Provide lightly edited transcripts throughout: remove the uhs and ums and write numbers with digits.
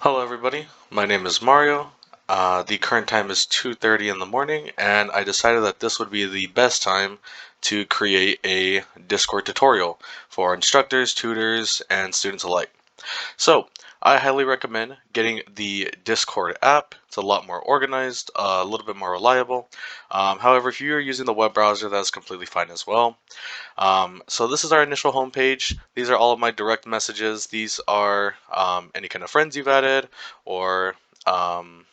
Hello everybody, my name is Mario. The current time is 2:30 in the morning and I decided that this would be the best time to create a Discord tutorial for instructors, tutors, and students alike. So, I highly recommend getting the Discord app. It's a lot more organized, a little bit more reliable. However, if you're using the web browser, that's completely fine as well. So this is our initial homepage. These are all of my direct messages. These are any kind of friends you've added or um,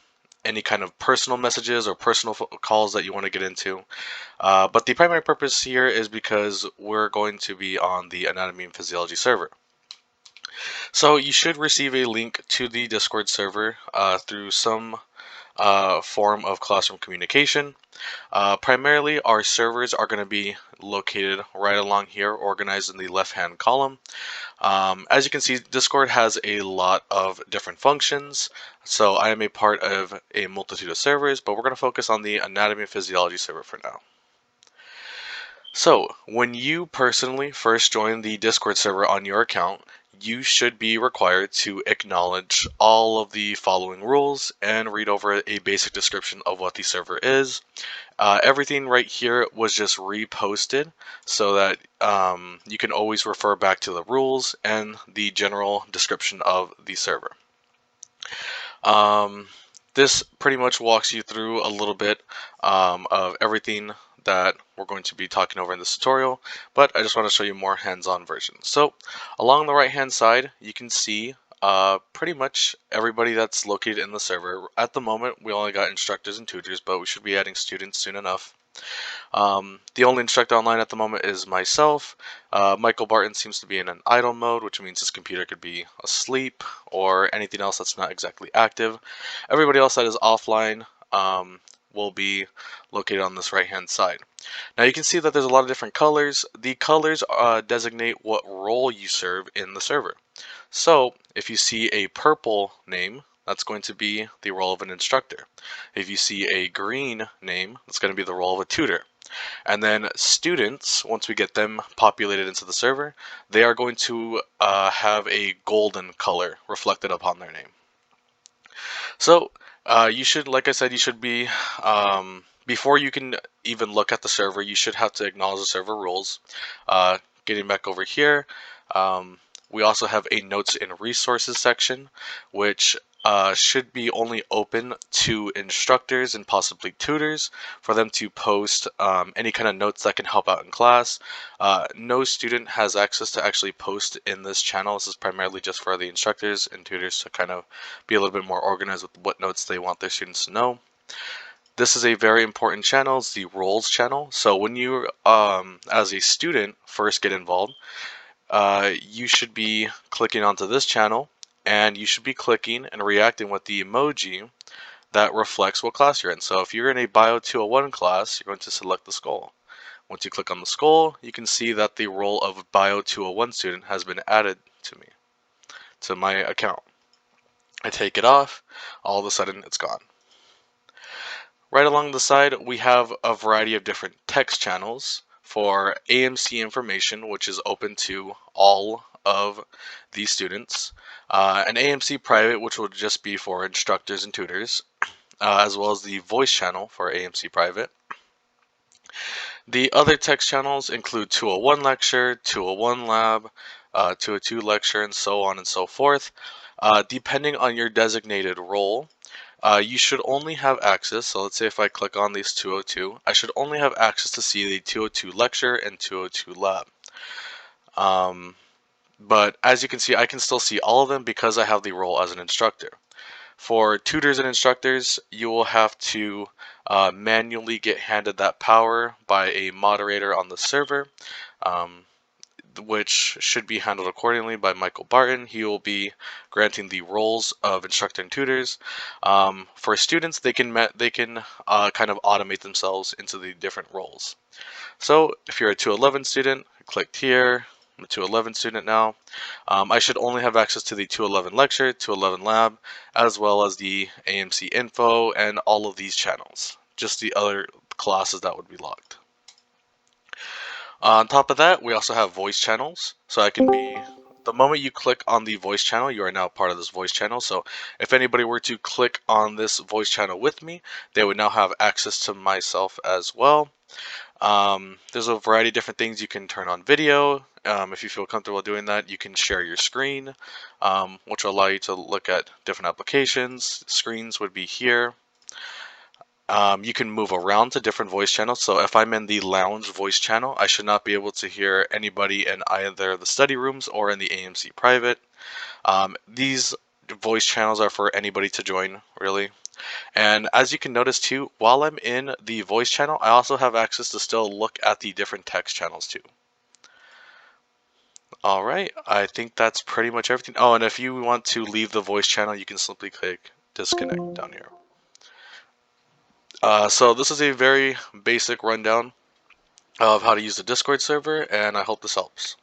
any kind of personal messages or personal calls that you want to get into. But the primary purpose here is because we're going to be on the anatomy and physiology server. So you should receive a link to the Discord server through some form of classroom communication. Primarily, our servers are going to be located right along here, organized in the left-hand column. As you can see, Discord has a lot of different functions, so I am a part of a multitude of servers, but we're going to focus on the anatomy and physiology server for now. So, when you personally first join the Discord server on your account, you should be required to acknowledge all of the following rules and read over a basic description of what the server is. Everything right here was just reposted so that you can always refer back to the rules and the general description of the server. Um, this pretty much walks you through a little bit of everything that we're going to be talking over in this tutorial, but I just want to show you more hands-on version. So along the right hand side, you can see pretty much everybody that's located in the server. At the moment, we only got instructors and tutors, but we should be adding students soon enough. The only instructor online at the moment is myself. Michael Barton seems to be in an idle mode, which means his computer could be asleep or anything else that's not exactly active. Everybody else that is offline will be located on this right hand side. Now you can see that there's a lot of different colors. The colors designate what role you serve in the server. So if you see a purple name, that's going to be the role of an instructor. If you see a green name, that's going to be the role of a tutor. And then students, once we get them populated into the server, they are going to have a golden color reflected upon their name. So you should, like I said, you should be, before you can even look at the server, you should have to acknowledge the server rules. Getting back over here, we also have a notes and resources section, which should be only open to instructors and possibly tutors for them to post any kind of notes that can help out in class. No student has access to actually post in this channel. This is primarily just for the instructors and tutors to kind of be a little bit more organized with what notes they want their students to know. This is a very important channel. It's the roles channel. So when you, as a student, first get involved, you should be clicking onto this channel and you should be clicking and reacting with the emoji that reflects what class you're in. So if you're in a Bio 201 class, you're going to select the skull. Once you click on the skull, you can see that the role of Bio 201 student has been added to my account. I take it off, all of a sudden it's gone. Right along the side, we have a variety of different text channels for AMC information, which is open to all of the students. An AMC private, which will just be for instructors and tutors, as well as the voice channel for AMC private. The other text channels include 201 lecture, 201 lab, 202 lecture, and so on and so forth. Depending on your designated role, you should only have access, so let's say if I click on these 202, I should only have access to see the 202 lecture and 202 lab. But as you can see, I can still see all of them because I have the role as an instructor. For tutors and instructors, you will have to manually get handed that power by a moderator on the server, which should be handled accordingly by Michael Barton. He will be granting the roles of instructor and tutors. For students, they can kind of automate themselves into the different roles. So if you're a 211 student, click here. I'm a 211 student now. I should only have access to the 211 lecture, 211 lab, as well as the AMC info and all of these channels. Just the other classes that would be locked. On top of that, we also have voice channels, so I can be the moment you click on the voice channel, you are now part of this voice channel. So if anybody were to click on this voice channel with me, they would now have access to myself as well. There's a variety of different things. You can turn on video. If you feel comfortable doing that, you can share your screen, which will allow you to look at different applications. Screens would be here. You can move around to different voice channels. So if I'm in the lounge voice channel, I should not be able to hear anybody in either the study rooms or in the AMC private. These voice channels are for anybody to join, really. And as you can notice too, while I'm in the voice channel, I also have access to still look at the different text channels too. Alright, I think that's pretty much everything. Oh, and if you want to leave the voice channel, you can simply click disconnect down here. So this is a very basic rundown of how to use the Discord server, and I hope this helps.